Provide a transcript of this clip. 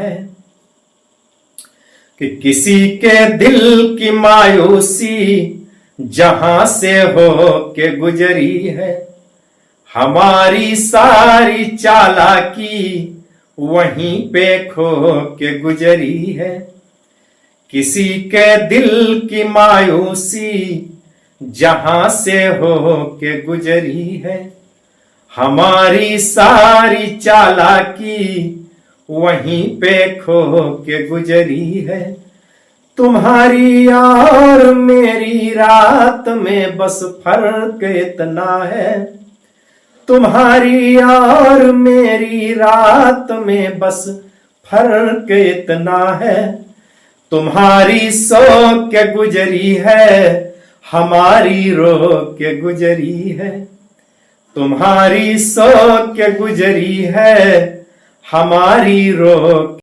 है कि किसी के दिल की मायूसी जहां से हो के गुजरी है, हमारी सारी चालाकी वहीं पे खो के गुजरी है। किसी के दिल की मायूसी जहां से हो के गुजरी है, हमारी सारी चालाकी वहीं पे खो के गुजरी है। तुम्हारी और मेरी रात में बस फर्क इतना है, तुम्हारी और मेरी रात में बस फर्क इतना है। तुम्हारी सो के गुजरी है, हमारी रो के गुजरी है। तुम्हारी सो के गुजरी है, हमारी रो